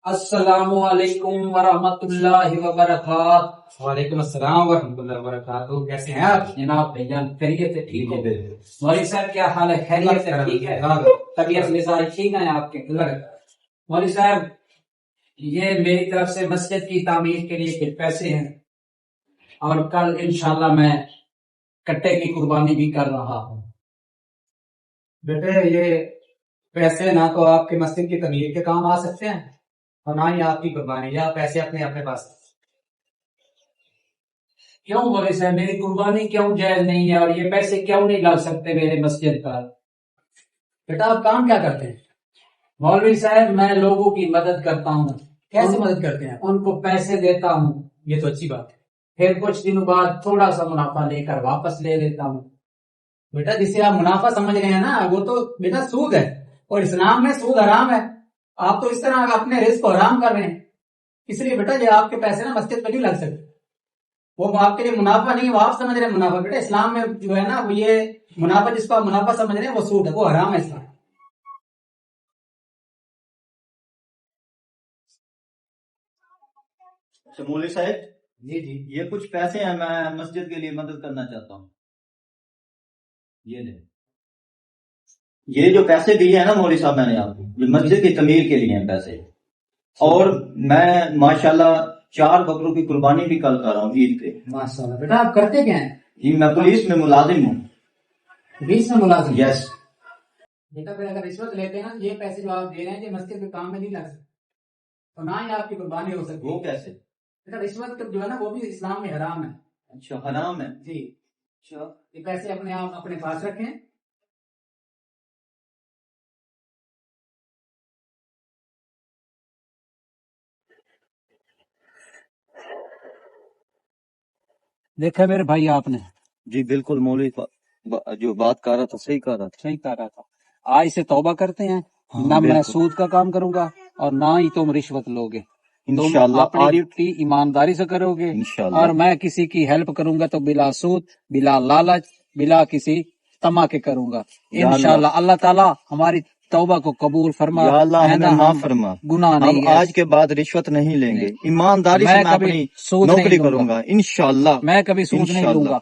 السلام علیکم ورحمۃ اللہ وبرکاتہ۔ وعلیکم السلام ورحمۃ اللہ وبرکاتہ۔ کیسے ہیں آپ؟ جناب بھیجان خیریت سے ٹھیک ہو؟ مولوی صاحب کیا حال ہے؟ خیریت سے ٹھیک ہے؟ طبیعت مزاج ٹھیک ہے آپ کے؟ مولوی صاحب یہ میری طرف سے مسجد کی تعمیر کے لیے کچھ پیسے ہیں، اور کل انشاءاللہ میں کٹے کی قربانی بھی کر رہا ہوں۔ بیٹے یہ پیسے نہ تو آپ کے مسجد کی تعمیر کے کام آ سکتے ہیں اور نہ ہی آپ کی قربانی، یا پیسے اپنے پاس۔ کیوں مولوی صاحب میری قربانی کیوں جائز نہیں ہے، اور یہ پیسے کیوں نہیں ڈال سکتے میرے مسجد پر؟ بیٹا آپ کام کیا کرتے ہیں؟ مولوی صاحب میں لوگوں کی مدد کرتا ہوں۔ کیسے مدد کرتے ہیں؟ ان کو پیسے دیتا ہوں، یہ تو اچھی بات ہے۔ پھر کچھ دنوں بعد تھوڑا سا منافع لے کر واپس لے لیتا ہوں۔ بیٹا جسے آپ منافع سمجھ رہے ہیں نا، وہ تو بیٹا سود ہے، اور اسلام میں سود حرام ہے۔ آپ تو اس طرح اپنے رزق کو حرام کر رہے ہیں، اس لیے بیٹا یہ آپ کے پیسے نا مسجد پہ نہیں لگ سکتے۔ وہ آپ کے لیے منافع نہیں، وہ آپ سمجھ رہے ہیں منافع۔ بیٹا اسلام میں جو ہے نا، وہ یہ منافع جس کو آپ منافع سمجھ رہے ہیں وہ سود ہے، وہ حرام ہے اسلام۔ مولوی صاحب جی جی یہ کچھ پیسے ہیں، میں مسجد کے لیے مدد کرنا چاہتا ہوں۔ یہ لیں، یہ جو پیسے دیے ہیں نا مولوی صاحب میں نے آپ کو، یہ مسجد کی تعمیر کے لیے ہیں پیسے، اور میں ماشاءاللہ 4 بکروں کی قربانی بھی کل کر رہا ہوں عید پہ۔ ماشاءاللہ۔ بیٹا آپ کرتے کیا ہیں؟ جی میں پولیس میں ملازم ہوں۔ بیچ میں ملازم؟ یس۔ بیٹا پھر اگر رشوت لیتے ہیں نا، یہ پیسے جو آپ دے رہے ہیں یہ مسجد کے کام میں نہیں لگ سکتے، اور نہ ہی آپ کی قربانی ہو سکتی۔ وہ کیسے؟ بیٹا رشوت جو ہے نا وہ بھی اسلام میں حرام ہے۔ اچھا حرام ہے؟ جی اچھا یہ پیسے آپ اپنے پاس رکھیں۔ دیکھا میرے بھائی آپ نے جی بالکل مولوی جو بات کر رہا تھا صحیح کر رہا تھا۔ صحیح کہا رہا تھا۔ آج سے توبہ کرتے ہیں، ہاں، نہ میں بالکل۔ سود کا کام کروں گا اور نہ ہی تم رشوت لوگے۔ تم انشاءاللہ اپنی آج ڈیوٹی ایمانداری سے کرو گے، انشاءاللہ اور میں کسی کی ہیلپ کروں گا تو بلا سود، بلا لالچ، بلا کسی تما کے کروں گا۔ یا اللہ۔ انشاءاللہ اللہ تعالیٰ ہماری توبہ کو قبول فرما۔ یا اللہ آئندہ ہمیں معاف ہم فرما، گناہ ہم نہیں ہے۔ آج کے بعد رشوت نہیں لیں گے، ایمانداری سے میں میں کبھی اپنی سود نہیں نوکری لوں گا، کروں گا انشاءاللہ۔ میں کبھی سود نہیں لوں گا۔